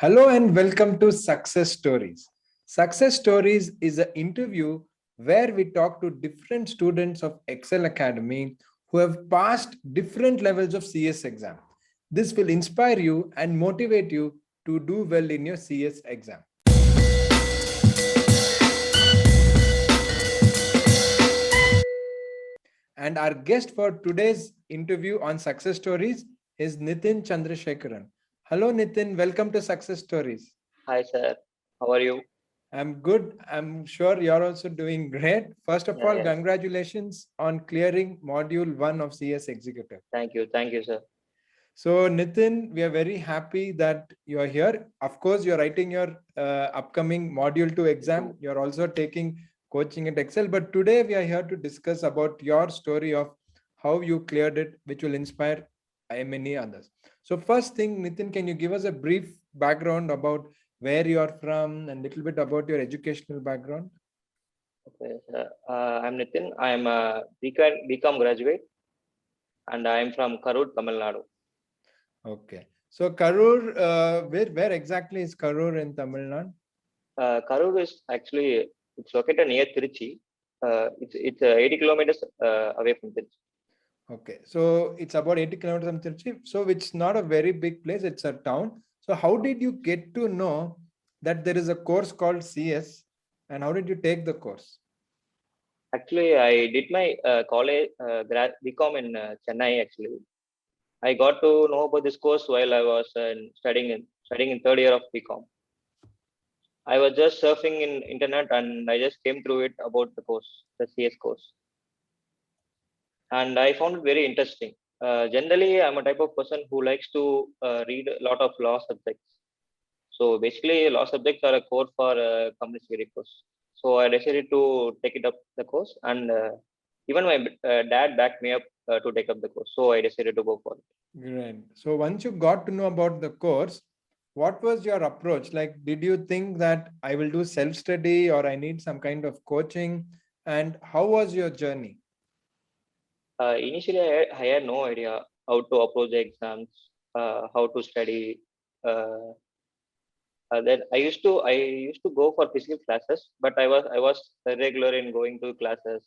Hello and welcome to Success Stories. Success Stories is an interview where we talk to different students of Excel Academy who have passed different levels of CS exam. This will inspire you and motivate you to do well in your CS exam. And our guest for today's interview on Success Stories is Nitin Chandrasekharan. Hello, Nitin. Welcome to Success Stories. Hi, sir. How are you? I'm good. I'm sure you're also doing great. First of all, Yes. congratulations on clearing module 1 of CS Executive. Thank you. Thank you, sir. So, Nitin, we are very happy that you are here. Of course, you're writing your upcoming module 2 exam. You're also taking coaching at Excel. But today we are here to discuss about your story of how you cleared it, which will inspire many others. So, first thing, Nitin, can you give us a brief background about where you are from and a little bit about your educational background? Okay, sir. I'm Nitin. I'm a BCom graduate and I'm from Karur, Tamil Nadu. Okay. So, Karur, where exactly is Karur in Tamil Nadu? Karur is actually it's located near Trichy. It's 80 kilometers away from Trichy. Okay, so it's about 80 kilometers from Trichy. So it's not a very big place, it's a town. So how did you get to know that there is a course called CS and how did you take the course? Actually, I did my college BCom in Chennai. Actually, I got to know about this course while I was studying in third year of BCom. I was just surfing in internet and I just came through it about the course, the CS course, and I found it very interesting. Generally, I'm a type of person who likes to read a lot of law subjects. So basically, law subjects are a core for company security course. So I decided to take it up the course, and even my dad backed me up to take up the course. So I decided to go for it. Great. So once you got to know about the course, what was your approach? Like, did you think that I will do self-study or I need some kind of coaching? And how was your journey? Initially, I had no idea how to approach the exams, how to study. Uh, then I used to go for physical classes, but I was irregular in going to classes.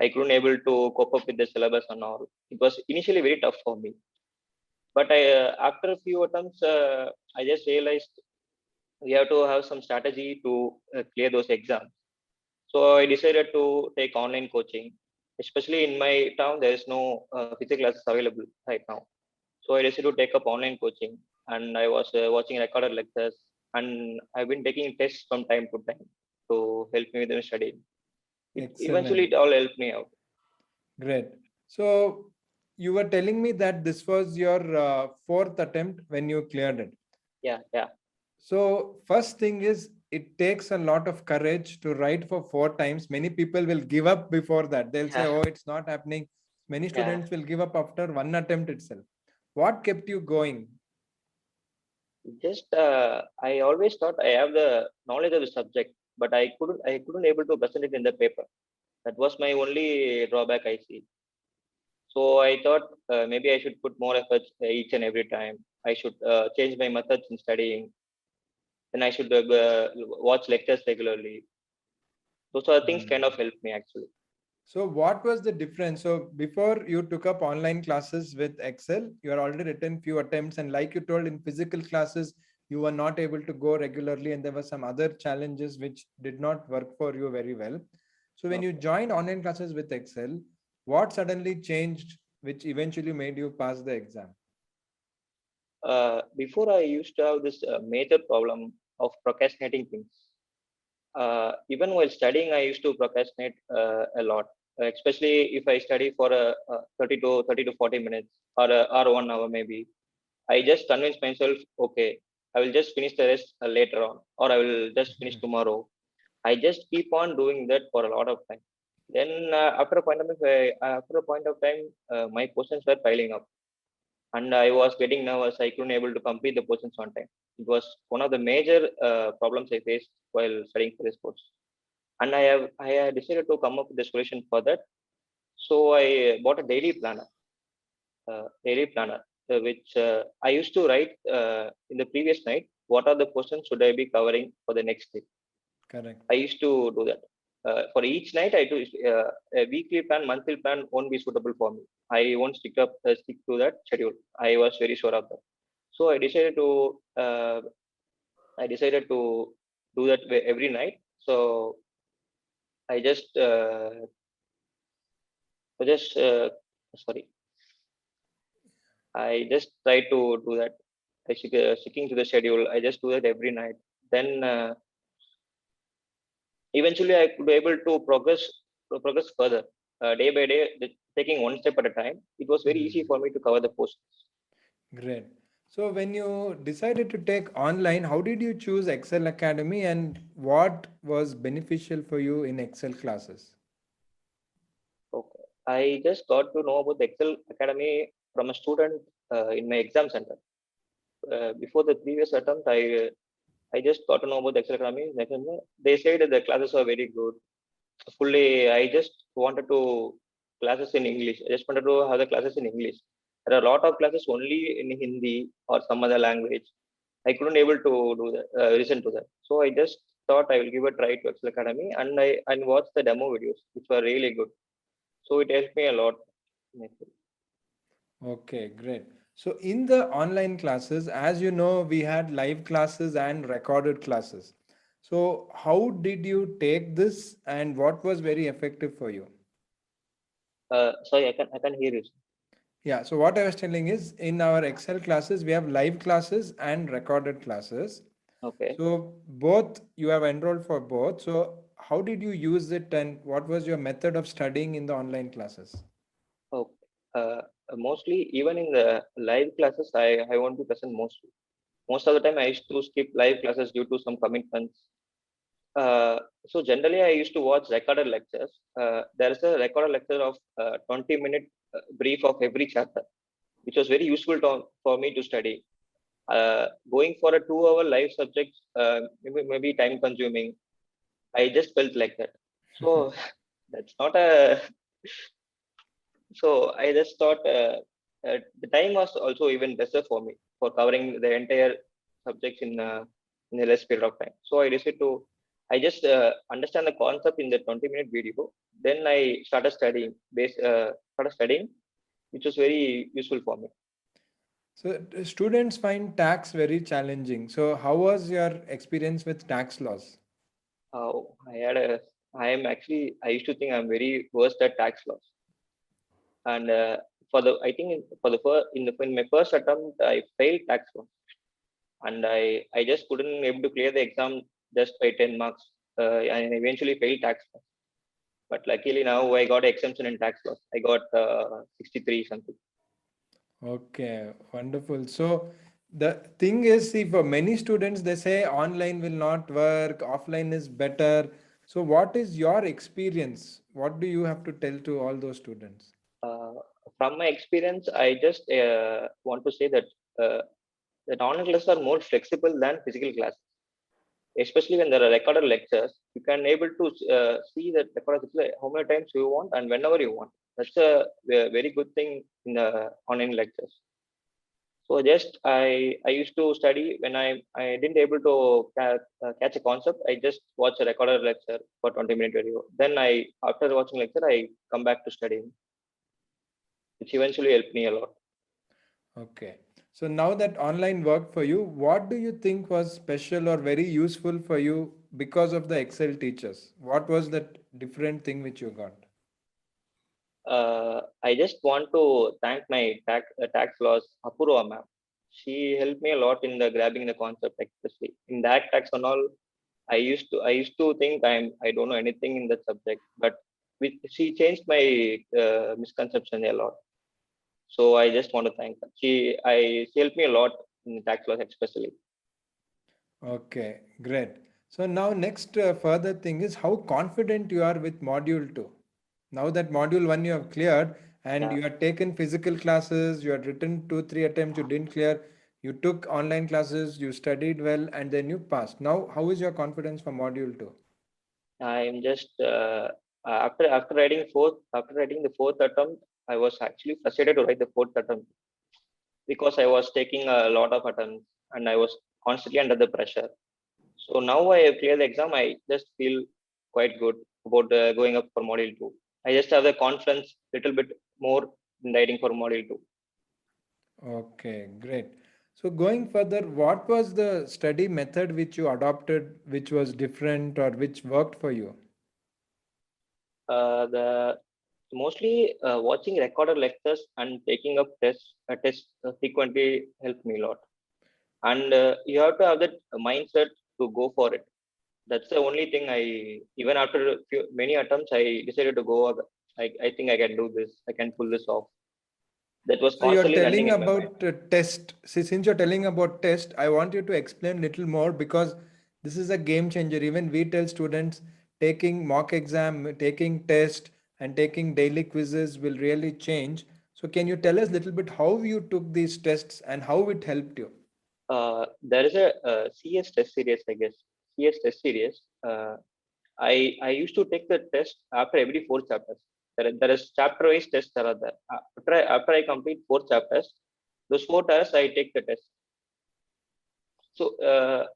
I couldn't able to cope up with the syllabus and all. It was initially very tough for me. But after a few attempts, I just realized we have to have some strategy to clear those exams. So I decided to take online coaching. Especially in my town, there is no physical classes available right now. So I decided to take up online coaching, and I was watching recorded lectures, and I've been taking tests from time to time to help me with the studying. Eventually Excellent. it all helped me out. Great. So you were telling me that this was your fourth attempt when you cleared it. Yeah, yeah, So first thing is it takes a lot of courage to write for 4 times. Many people will give up before that. They'll say, yeah, "Oh, it's not happening." Many yeah. students will give up after one attempt itself. What kept you going? Just I always thought I have the knowledge of the subject, but I couldn't able to present it in the paper. That was my only drawback I see. So I thought maybe I should put more efforts each and every time. I should change my methods in studying. Then I should watch lectures regularly. Those are things kind of Hmm. helped me actually. So what was the difference? So before you took up online classes with Excel, you had already written few attempts, and like you told in physical classes, you were not able to go regularly, and there were some other challenges which did not work for you very well. So when you Okay. joined online classes with Excel, what suddenly changed, which eventually made you pass the exam? Before I used to have this major problem of procrastinating things. Even while studying, I used to procrastinate a lot, especially if I study for 30 to 40 minutes or 1 hour maybe. I just convince myself, okay, I will just finish the rest later on, or I will just finish Mhm. tomorrow. I just keep on doing that for a lot of time. Then after a point of time, my questions were piling up, and I was getting nervous. I couldn't able to complete the portions on time. It was one of the major problems I faced while studying for this course, and I had decided to come up with a solution for that. So I bought a daily planner, which I used to write in the previous night. what are the questions should I be covering for the next day. Correct. I used to do that. For each night, I do a weekly plan, monthly plan won't be suitable for me. I won't stick to that schedule. I was very sure of that. So I decided to do that every night. So I just sorry, I just try to do that. Sticking to the schedule. I just do that every night. Then eventually I could be able to progress further day by day, taking one step at a time. It was very easy for me to cover the post. Great. So when you decided to take online, how did you choose Excel Academy and what was beneficial for you in Excel classes? Okay. I just got to know about the Excel Academy from a student in my exam center. Before the previous attempt, I just got to know about the Excel Academy. They said that the classes are very good. Fully, I just wanted to classes in English. I just wanted to have the classes in English. There are a lot of classes only in Hindi or some other language. I couldn't able to do that, listen to that. So I just thought I will give a try to Excel Academy, and I watched the demo videos, which were really good. So it helped me a lot. Okay, great. So in the online classes, as you know, we had live classes and recorded classes. So how did you take this and what was very effective for you? Sorry, I can hear you. Yeah, so what I was telling is in our Excel classes, we have live classes and recorded classes. Okay. So both you have enrolled for both. So how did you use it and what was your method of studying in the online classes? Okay. Mostly, even in the live classes, I want to present mostly. Most of the time, I used to skip live classes due to some commitments. So generally, I used to watch recorded lectures. There is a recorded lecture of 20-minute brief of every chapter, which was very useful for me to study. Going for a 2-hour live subject, maybe time consuming. I just felt like that. So that's not a. So I just thought the time was also even lesser for me for covering the entire subjects in a less period of time. So I decided to I just understand the concept in the 20-minute video. Then I started studying, which was very useful for me. So students find tax very challenging. So how was your experience with tax laws? I had a I am actually I used to think I'm very worst at tax laws. And for the I think for the first in my first attempt I failed tax law, and I just couldn't able to clear the exam just by 10 marks, and eventually failed tax law. But luckily now I got exemption in tax law. I got 63 something. Okay, wonderful. So the thing is, see, for many students, they say online will not work, offline is better. So what is your experience? What do you have to tell to all those students? Uh, from my experience, I just want to say uh, that online classes are more flexible than physical classes, especially when there are recorded lectures. You can able to see that recorded lecture how many times you want and whenever you want. That's a very good thing in the online lectures. So just I used to study when I didn't able to catch a concept. I just watch a recorded lecture for 20-minute video. Then I after watching lecture I come back to studying, which eventually helped me a lot. Okay. So now that online worked for you, what do you think was special or very useful for you because of the Excel teachers? What was that different thing which you got? I just want to thank my tax laws Apurva ma'am. She helped me a lot in the grabbing the concept, especially in that tax and all. I used to think I don't know anything in that subject, but she changed my misconception a lot. So I just want to thank her. She helped me a lot in tax laws especially. Okay, great. So now next further thing is how confident you are with module 2. Now that module 1 you have cleared and Yeah. you had taken physical classes, you had written 2 3 attempts, you didn't clear, you took online classes, you studied well and then you passed. Now how is your confidence for module 2? I'm just after writing the fourth attempt, I was actually frustrated to write the fourth attempt because I was taking a lot of attempts and I was constantly under the pressure. So now I have cleared the exam. I just feel quite good about going up for module 2. I just have the confidence little bit more in writing for module 2. Okay, great. So going further, what was the study method which you adopted, which was different or which worked for you? The mostly watching recorded lectures and taking up tests frequently helped me a lot. And you have to have that mindset to go for it. That's the only thing. Even after many attempts, I decided to go. I think I can do this. I can pull this off. That was So you're constantly running telling in my mind. about test. See, since you're telling about test, I want you to explain little more because this is a game changer. Even we tell students taking mock exam, taking test, and taking daily quizzes will really change. So can you tell us a little bit how you took these tests and how it helped you? There is a CS test series, I guess. CS test series. I used to take the test after every 4 chapters. There is chapter-wise tests that are there. After I complete 4 chapters, those 4 tests I take the test. So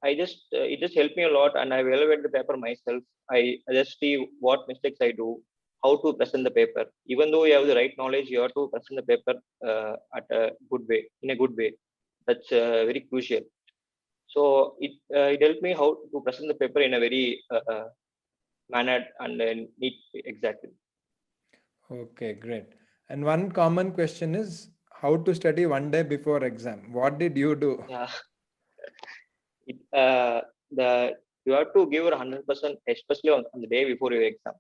it just helped me a lot, and I evaluate the paper myself. I just see what mistakes I do, how to present the paper. Even though you have the right knowledge, you have to present the paper at a good way, in a good way. That's very crucial. So it helped me how to present the paper in a very mannered and neat way, exactly. Okay, great. And one common question is how to study one day before exam. What did you do? Yeah, it, the you have to give your 100%, especially on the day before your exam.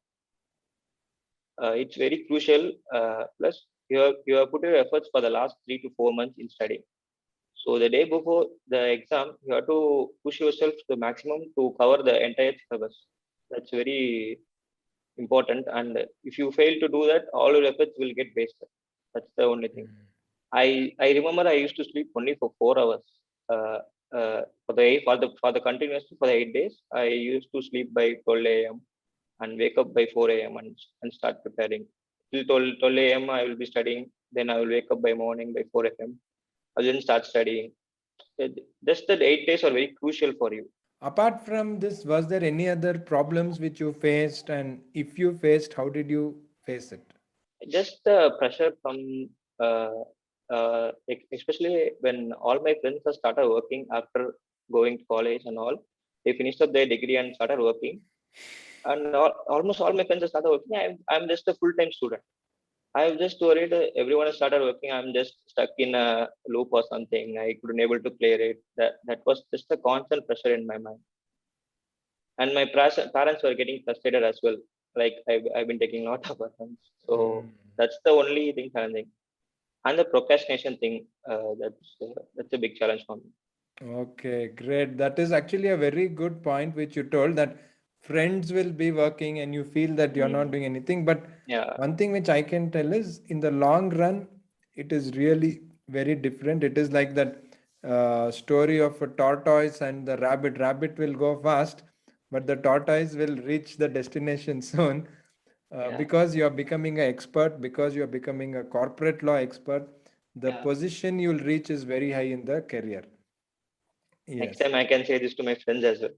It's very crucial. Plus, you have put your efforts for the last 3 to 4 months in studying. So the day before the exam, you have to push yourself to the maximum to cover the entire syllabus. That's very important. And if you fail to do that, all your efforts will get wasted. That's the only thing. I remember I used to sleep only for 4 hours. Uh, for the continuous for the 8 days, I used to sleep by 12 a.m. and wake up by 4 a.m. and start preparing. Till 12 a.m. I will be studying. Then I will wake up by morning by 4 a.m. I will then start studying. Just that 8 days are very crucial for you. Apart from this, was there any other problems which you faced? And if you faced, how did you face it? Just the pressure from uh, especially when all my friends have started working after going to college and all. They finished up their degree and started working, and almost all my friends have started working. I'm just a full-time student. I'm just worried everyone has started working. I'm just stuck in a loop or something. I couldn't able to clear it. That was just a constant pressure in my mind. And my parents were getting frustrated as well. Like I've been taking a lot of attempts. So that's the only thing challenging. And the procrastination thing, that's a big challenge for me. Okay, great. That is actually a very good point which you told that friends will be working and you feel that you're not Mm, doing anything. But yeah, one thing which I can tell is in the long run, it is really very different. It is like that story of a tortoise and the rabbit. Rabbit will go fast, but the tortoise will reach the destination soon yeah, because you are becoming an expert, because you are becoming a corporate law expert. The yeah. position you'll reach is very high in the career. Next Yes. time I can say this to my friends as well.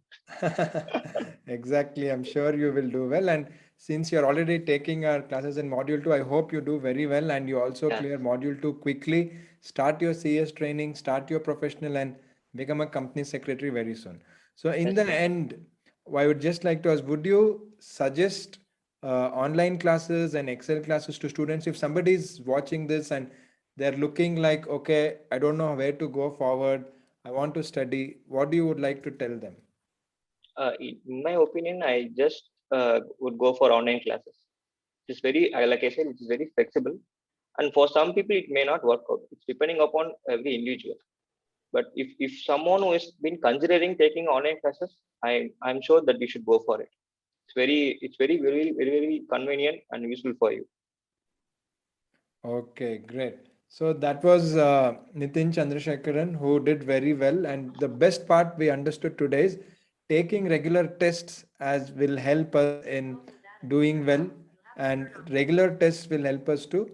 Exactly. I'm sure you will do well. And since you're already taking our classes in module 2, I hope you do very well and you also Yeah, clear module 2 quickly. Start your CS training, start your professional, and become a company secretary very soon. So, in yes, the sir. end, I would just like to ask, would you suggest online classes and Excel classes to students if somebody is watching this and they're looking like, okay, I don't know where to go forward, I want to study, what do you would like to tell them? In my opinion, I just would go for online classes. It's very, like I said, it's very flexible. And for some people, it may not work out. It's depending upon every individual. But if someone who has been considering taking online classes, I'm sure that you should go for it. It's very convenient and useful for you. Okay, great. So that was Nitin Chandrasekaran who did very well. And the best part we understood today is taking regular tests as will help us in doing well. And regular tests will help us to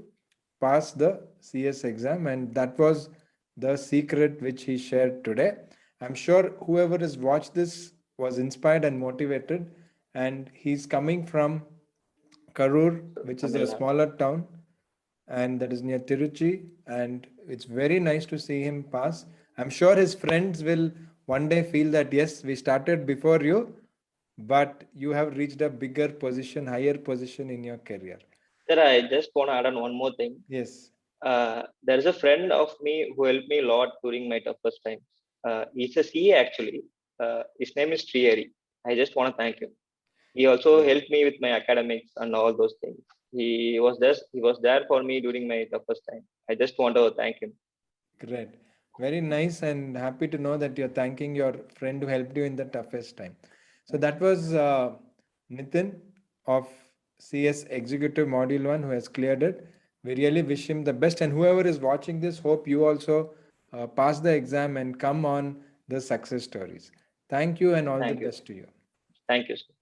pass the CS exam. And that was the secret which he shared today. I'm sure whoever has watched this was inspired and motivated. And he's coming from Karur, which is Tamil a Nadu. smaller town, and that is near Tiruchi. And it's very nice to see him pass. I'm sure his friends will one day feel that yes, we started before you, but you have reached a bigger position, higher position in your career. Sir, I just want to add on one more thing. Yes. There is a friend of me who helped me a lot during my toughest times. He's a CA actually. His name is Triyeri. I just want to thank him. He also Great. helped me with my academics and all those things. He was there for me during my toughest time. I just want to thank him. Great. Very nice and happy to know that you're thanking your friend who helped you in the toughest time. So that was Nitin of CS Executive Module 1 who has cleared it. We really wish him the best. And whoever is watching this, hope you also pass the exam and come on the success stories. Thank you and all the Thank you. best to you. Thank you, sir.